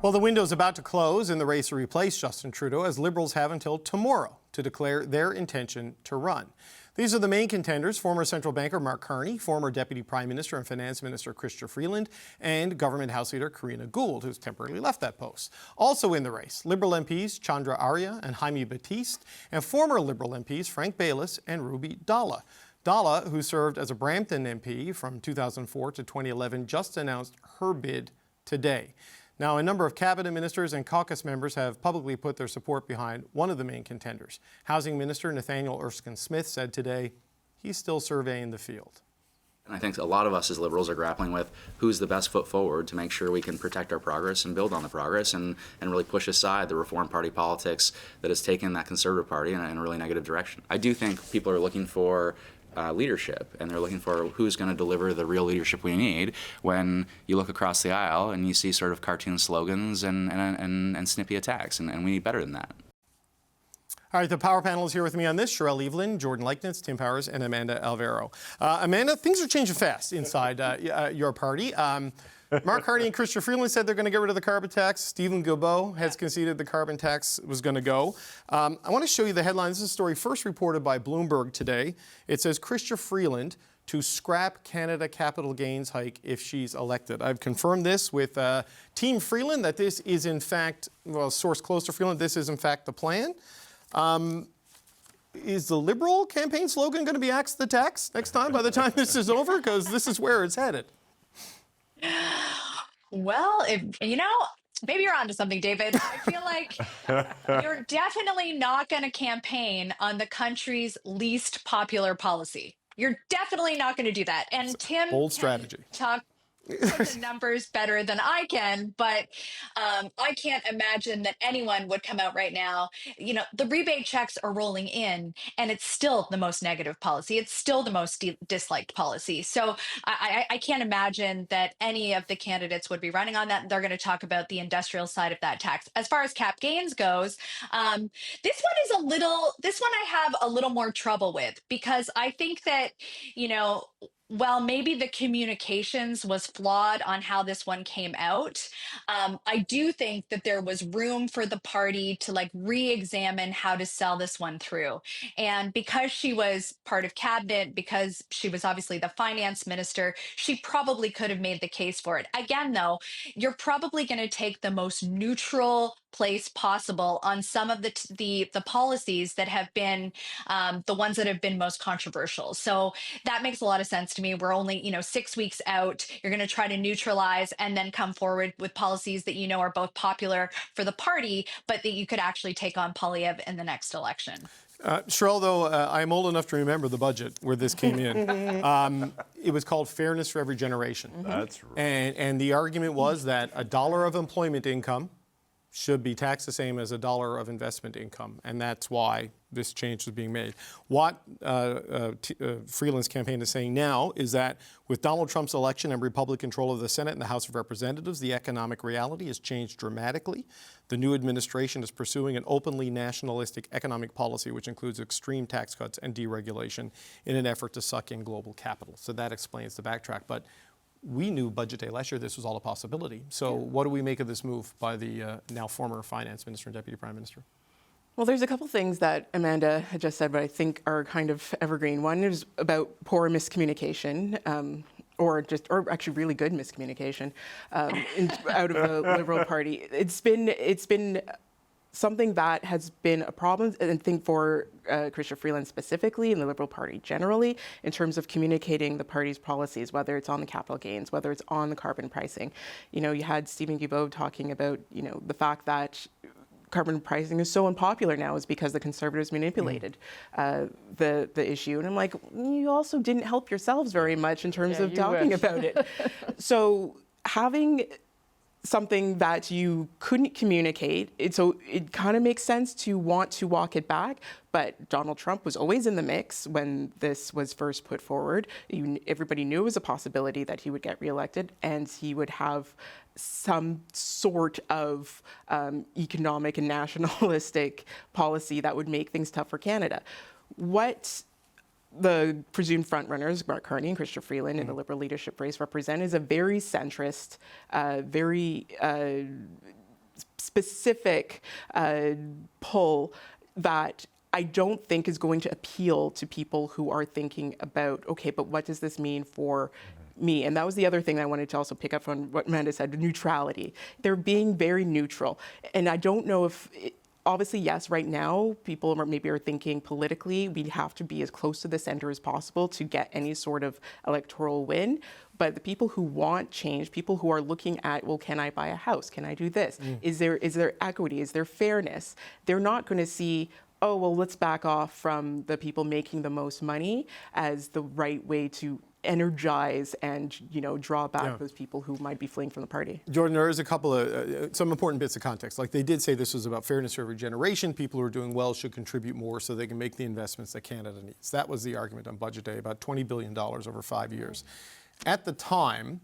Well, the window's about to close in the race to replace Justin Trudeau, as Liberals have until tomorrow to declare their intention to run. These are the main contenders: former central banker Mark Carney, former Deputy Prime Minister and Finance Minister Freeland, and Government House Leader Karina Gould, who's temporarily left that post. Also in the race, Liberal MPs Chandra Arya and Jaime Batiste, and former Liberal MPs Frank Baylis and Ruby Dalla. Dalla, who served as a Brampton MP from 2004 to 2011, just announced her bid today. Now, a number of cabinet ministers and caucus members have publicly put their support behind one of the main contenders. Housing Minister Nathaniel Erskine-Smith said today he's still surveying the field. And I think a lot of us as Liberals are grappling with who's the best foot forward to make sure we can protect our progress and build on the progress and really push aside the Reform Party politics that has taken that Conservative Party in a really negative direction. I do think people are looking for leadership, and they're looking for who's going to deliver the real leadership we need. When you look across the aisle and you see sort of cartoon slogans and snippy attacks, and we need better than that. All right, the power panel is here with me on this: Sherelle Evelyn, Jordan Leichnitz, Tim Powers, and Amanda Alvaro. Amanda, things are changing fast inside your party. Mark Carney and Freeland said they're going to get rid of the carbon tax. Stephen Guilbeault has conceded the carbon tax was going to go. I want to show you the headline. This is a story first reported by Bloomberg today. It says Freeland to scrap Canada capital gains hike if she's elected. I've confirmed this with Team Freeland that this is in fact, well, source close to Freeland, this is in fact the plan. Is the Liberal campaign slogan going to be "Axe the tax" next time by the time this is over? Because this is where it's headed. Well, maybe you're onto something, David. I feel like you're definitely not going to campaign on the country's least popular policy. You're definitely not going to do that. And Tim, bold strategy. Talk the numbers better than I can, but I can't imagine that anyone would come out right now. You know, the rebate checks are rolling in, and it's still the most negative policy. It's still the most disliked policy. So I can't imagine that any of the candidates would be running on that. They're going to talk about the industrial side of that tax. As far as cap gains goes, this one I have a little more trouble with, because I think that, well, maybe the communications was flawed on how this one came out. I do think that there was room for the party to re-examine how to sell this one through. And because she was part of cabinet, because she was obviously the finance minister, she probably could have made the case for it. Again, though, you're probably going to take the most neutral place possible on some of the policies that have been the ones that have been most controversial. So that makes a lot of sense to me. We're only 6 weeks out. You're going to try to neutralize and then come forward with policies that are both popular for the party, but that you could actually take on Poilievre in the next election. Sherelle, though, I'm old enough to remember the budget where this came in. It was called Fairness for Every Generation. That's right. And the argument was that $1 of employment income should be taxed the same as $1 of investment income, and that's why this change is being made. What Freeland's campaign is saying now is that with Donald Trump's election and Republican control of the Senate and the House of Representatives, the economic reality has changed dramatically. The new administration is pursuing an openly nationalistic economic policy, which includes extreme tax cuts and deregulation in an effort to suck in global capital. So that explains the backtrack. But we knew budget day last year this was all a possibility. So what do we make of this move by the now former finance minister and deputy prime minister? Well, there's a couple things that Amanda had just said, but I think are kind of evergreen. One is about poor miscommunication, or actually really good miscommunication out of the Liberal Party. It's been something that has been a problem, and I think for Freeland specifically and the Liberal Party generally, in terms of communicating the party's policies, whether it's on the capital gains, whether it's on the carbon pricing. You had Stephen Guilbeault talking about, the fact that carbon pricing is so unpopular now is because the Conservatives manipulated the issue. And I'm like, you also didn't help yourselves very much in terms of talking about it. So having something that you couldn't communicate, it kind of makes sense to want to walk it back. But Donald Trump was always in the mix when this was first put forward. Everybody knew it was a possibility that he would get reelected and he would have some sort of economic and nationalistic policy that would make things tough for Canada. What the presumed frontrunners, Mark Carney and Freeland, in the Liberal leadership race represent is a very centrist, very specific pull that I don't think is going to appeal to people who are thinking about, okay, but what does this mean for me? And that was the other thing I wanted to also pick up on what Amanda said, neutrality. They're being very neutral. And I don't know if, obviously, yes, right now, people maybe are thinking politically, we have to be as close to the center as possible to get any sort of electoral win. But the people who want change, people who are looking at, well, can I buy a house? Can I do this? Is there equity? Is there fairness? They're not going to see, oh, well, let's back off from the people making the most money as the right way to energize and, draw back those people who might be fleeing from the party. Jordan, there is a couple of, some important bits of context. Like they did say this was about fairness or regeneration. People who are doing well should contribute more so they can make the investments that Canada needs. That was the argument on Budget Day, about $20 billion over 5 years. At the time,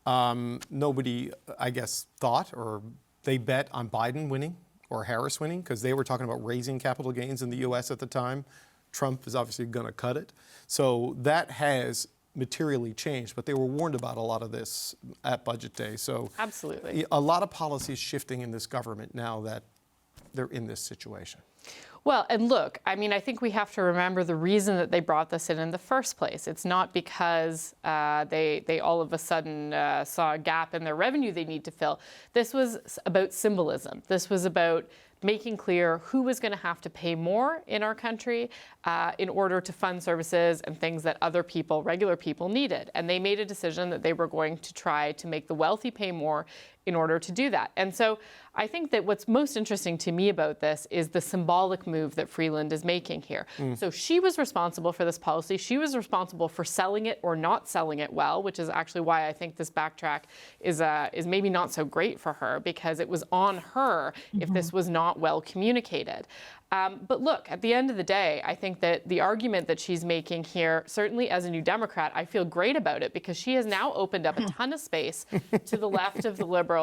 nobody, I guess, thought or they bet on Biden winning or Harris winning because they were talking about raising capital gains in the U.S. at the time. Trump is obviously going to cut it. So that has materially changed, but they were warned about a lot of this at Budget Day. So absolutely, a lot of policies shifting in this government now that they're in this situation. Well, and look, I mean, I think we have to remember the reason that they brought this in the first place. It's not because they all of a sudden saw a gap in their revenue they need to fill. This was about symbolism. This was about making clear who was going to have to pay more in our country in order to fund services and things that other people, regular people, needed. And they made a decision that they were going to try to make the wealthy pay more in order to do that. And so I think that what's most interesting to me about this is the symbolic move that Freeland is making here. So she was responsible for this policy. She was responsible for selling it or not selling it well, which is actually why I think this backtrack is maybe not so great for her, because it was on her if this was not well communicated. But look, at the end of the day, I think that the argument that she's making here, certainly as a New Democrat, I feel great about it because she has now opened up a ton of space to the left of the Liberals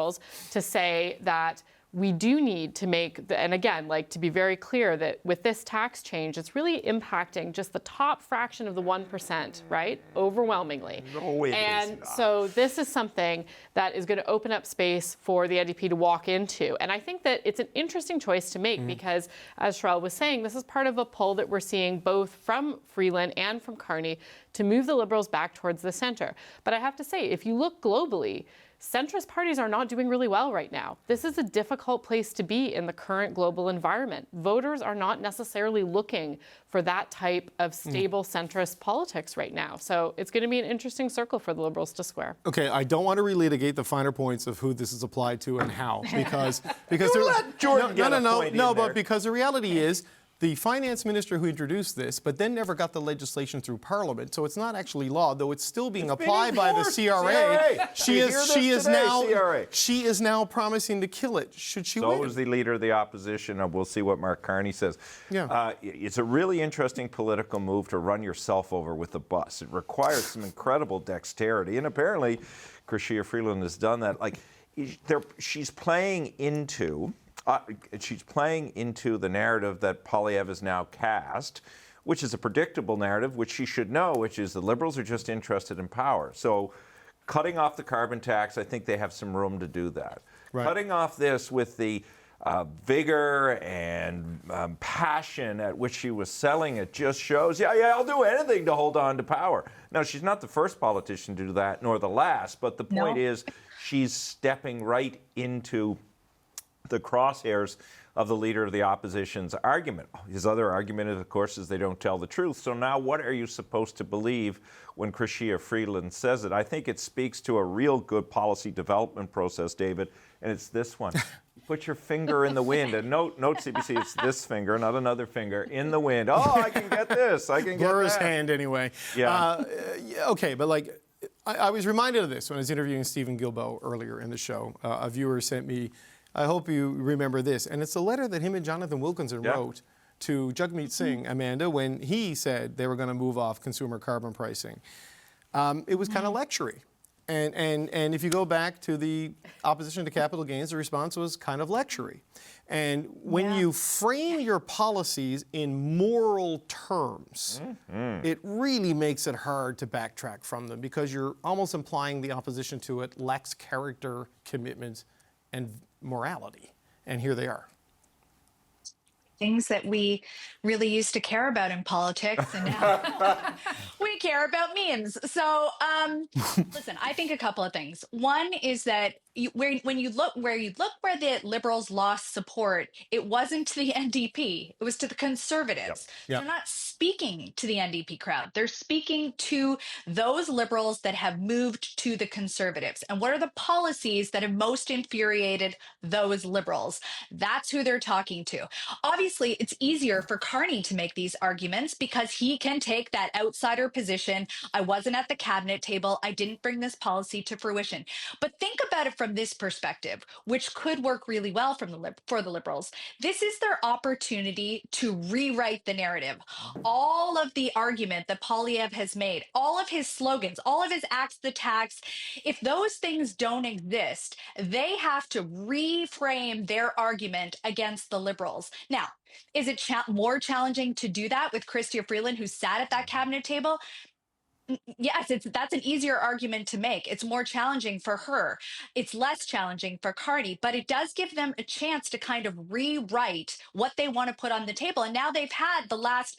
to say that we do need to make, and again, like to be very clear that with this tax change, it's really impacting just the top fraction of the 1%, right? Overwhelmingly. No, it and is not. so this is something that is going to open up space for the NDP to walk into. And I think that it's an interesting choice to make because, as Sherelle was saying, this is part of a pull that we're seeing both from Freeland and from Carney to move the Liberals back towards the center. But I have to say, if you look globally, centrist parties are not doing really well right now. This is a difficult place to be in the current global environment. Voters are not necessarily looking for that type of stable centrist politics right now. So it's going to be an interesting circle for the Liberals to square. Okay, I don't want to relitigate the finer points of who this is applied to and how, because let Jordan get a point in but there. because the reality is, the finance minister who introduced this, but then never got the legislation through Parliament, so it's not actually law, though it's still being applied by the enforced. CRA. CRA. She is now promising to kill it. Should she win? So is the leader of the opposition, and we'll see what Mark Carney says. Yeah. It's a really interesting political move to run yourself over with a bus. It requires some incredible dexterity, and apparently, Chrystia Freeland has done that. Like, she's playing into the narrative that Poilievre has now cast, which is a predictable narrative, which she should know, which is the Liberals are just interested in power. So cutting off the carbon tax, I think they have some room to do that. Right. Cutting off this with the vigor and passion at which she was selling it just shows, yeah, I'll do anything to hold on to power. Now, she's not the first politician to do that, nor the last, but the point is she's stepping right into the crosshairs of the leader of the opposition's argument. His other argument, of course, is they don't tell the truth. So now what are you supposed to believe when Chrystia Freeland says it? I think it speaks to a real good policy development process, David, and it's this one. Put your finger in the wind. And note CBC, it's this finger, not another finger, in the wind. Oh, I can get this. I can get Blur that. his hand anyway. Yeah. Okay, but like, I was reminded of this when I was interviewing Stephen Guilbeault earlier in the show. A viewer sent me, I hope you remember this. And it's a letter that him and Jonathan Wilkinson wrote to Jagmeet Singh, Amanda, when he said they were going to move off consumer carbon pricing. It was kind of lectury. And if you go back to the opposition to capital gains, the response was kind of lectury. And when you frame your policies in moral terms, it really makes it hard to backtrack from them because you're almost implying the opposition to it lacks character, commitment, and morality. and here they are. Things that we really used to care about in politics, and now we care about memes. So, listen, I think a couple of things. One is that where the Liberals lost support, it wasn't to the NDP, it was to the Conservatives. Yep. They're not speaking to the NDP crowd. They're speaking to those Liberals that have moved to the Conservatives. And what are the policies that have most infuriated those Liberals? That's who they're talking to. Obviously, it's easier for Carney to make these arguments because he can take that outsider position. I wasn't at the cabinet table. I didn't bring this policy to fruition. But think about it from this perspective, which could work really well for the Liberals. This is their opportunity to rewrite the narrative. All of the argument that Poilievre has made, all of his slogans, all of his acts the tax, if those things don't exist, they have to reframe their argument against the Liberals. Now, is it more challenging to do that with Chrystia Freeland, who sat at that cabinet table? Yes, that's an easier argument to make. It's more challenging for her. It's less challenging for Carney, but it does give them a chance to kind of rewrite what they want to put on the table. And now they've had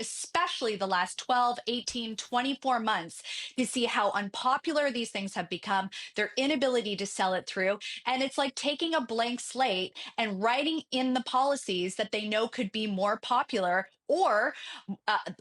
especially the last 12, 18, 24 months to see how unpopular these things have become, their inability to sell it through. And it's like taking a blank slate and writing in the policies that they know could be more popular, or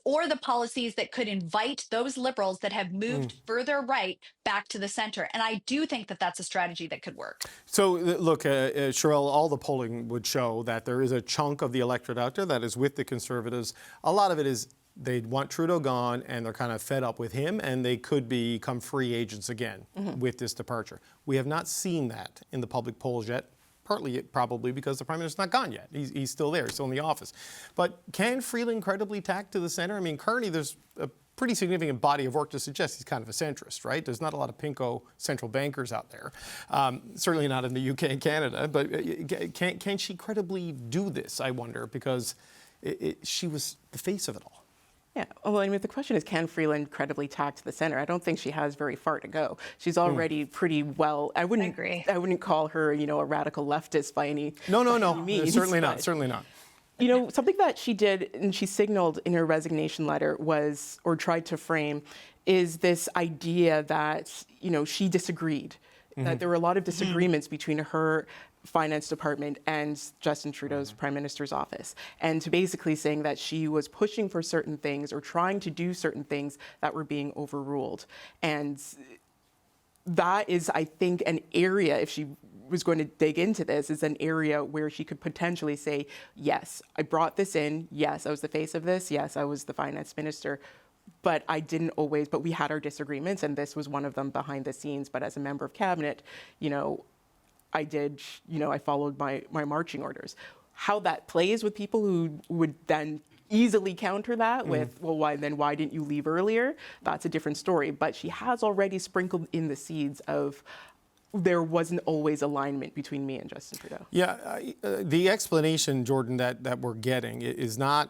the policies that could invite those Liberals that have moved further right back to the center. And I do think that that's a strategy that could work. So look, Sherelle, all the polling would show that there is a chunk of the electorate out there that is with the Conservatives. A lot of it is they want Trudeau gone and they're kind of fed up with him, and they could become free agents again with this departure. We have not seen that in the public polls yet. Partly probably because the Prime Minister's not gone yet. He's still there. He's still in the office. But can Freeland credibly tack to the center? I mean, Carney, there's a pretty significant body of work to suggest he's kind of a centrist, right? There's not a lot of pinko central bankers out there. Certainly not in the UK and Canada. But can she credibly do this, I wonder, because she was the face of it all. Yeah, well, I mean, the question is, can Freeland credibly tack to the center? I don't think she has very far to go. She's already pretty well. I wouldn't call her, a radical leftist by any means. Certainly not. Certainly not. Something that she did and she signaled in her resignation letter or tried to frame, is this idea that, she disagreed, that there were a lot of disagreements between her finance department and Justin Trudeau's prime minister's office, and to basically saying that she was pushing for certain things or trying to do certain things that were being overruled. And that is, I think, an area, if she was going to dig into this, is an area where she could potentially say, yes, I brought this in. Yes, I was the face of this. Yes, I was the finance minister. But but we had our disagreements, and this was one of them behind the scenes. But as a member of cabinet, I followed my marching orders. How that plays with people who would then easily counter that with, well, why didn't you leave earlier? That's a different story. But she has already sprinkled in the seeds of there wasn't always alignment between me and Justin Trudeau. Yeah, the explanation, Jordan, that we're getting is not.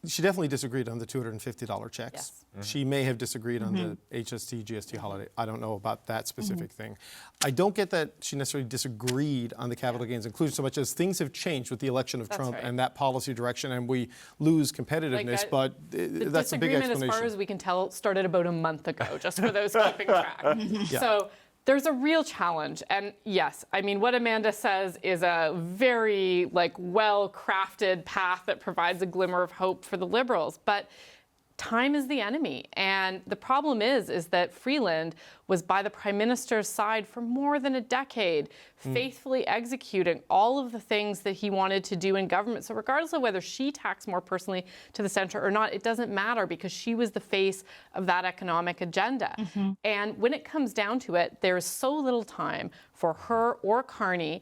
She definitely disagreed on the $250 checks. Yes. She may have disagreed on the HST, GST holiday. I don't know about that specific thing. I don't get that she necessarily disagreed on the capital gains inclusion so much as things have changed with the election of Trump and that policy direction, and we lose competitiveness, but that's a big explanation. The disagreement, as far as we can tell, started about a month ago, just for those keeping track. So there's a real challenge. And yes, I mean, what Amanda says is a very well-crafted path that provides a glimmer of hope for the Liberals. But time is the enemy. And the problem is that Freeland was by the Prime Minister's side for more than a decade, faithfully executing all of the things that he wanted to do in government. So regardless of whether she tacks more personally to the center or not, it doesn't matter because she was the face of that economic agenda. And when it comes down to it, there is so little time for her or Carney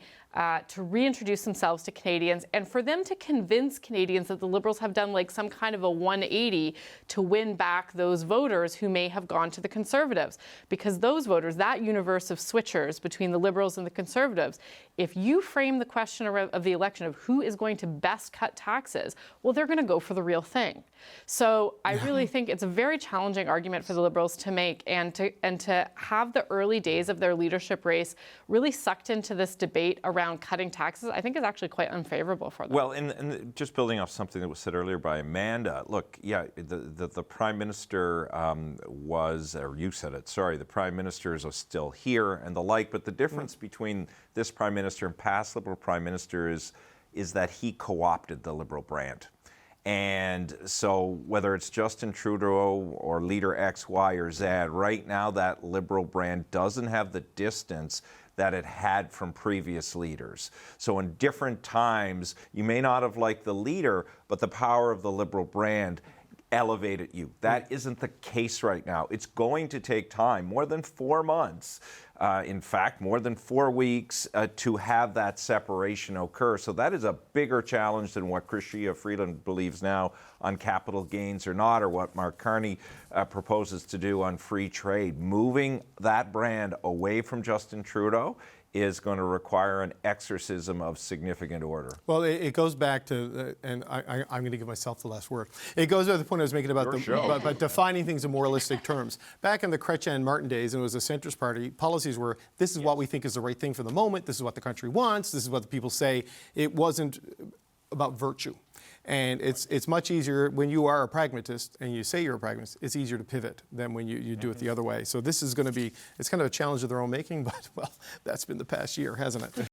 to reintroduce themselves to Canadians and for them to convince Canadians that the Liberals have done some kind of a 180 to win back those voters who may have gone to the Conservatives. Because those voters, that universe of switchers between the Liberals and the Conservatives, if you frame the question of the election of who is going to best cut taxes, well, they're going to go for the real thing. So I really think it's a very challenging argument for the Liberals to make, and to have the early days of their leadership race really sucked into this debate around cutting taxes, I think is actually quite unfavorable for them. Well, and just building off something that was said earlier by Amanda, look, yeah, the Prime Minister was, or you said it, sorry, the Prime Minister is still here and the like, but the difference between this Prime Minister and past Liberal Prime Ministers is that he co-opted the Liberal brand. And so whether it's Justin Trudeau or leader X, Y, or Z, right now that Liberal brand doesn't have the distance that it had from previous leaders. So in different times, you may not have liked the leader, but the power of the Liberal brand elevated you. That isn't the case right now. It's going to take time, more than 4 months, in fact, more than 4 weeks to have that separation occur. So that is a bigger challenge than what Chrystia Freeland believes now on capital gains or not, or what Mark Carney proposes to do on free trade. Moving that brand away from Justin Trudeau is going to require an exorcism of significant order. Well, it goes back to, and I'm going to give myself the last word. It goes to the point I was making about about defining things in moralistic terms. Back in the Chrétien Martin days, and it was a centrist party, policies were, this is what we think is the right thing for the moment, this is what the country wants, this is what the people say. It wasn't about virtue. And it's much easier when you are a pragmatist and you say you're a pragmatist, it's easier to pivot than when you do it the other way. So this is going to be, it's kind of a challenge of their own making, but well, that's been the past year, hasn't it?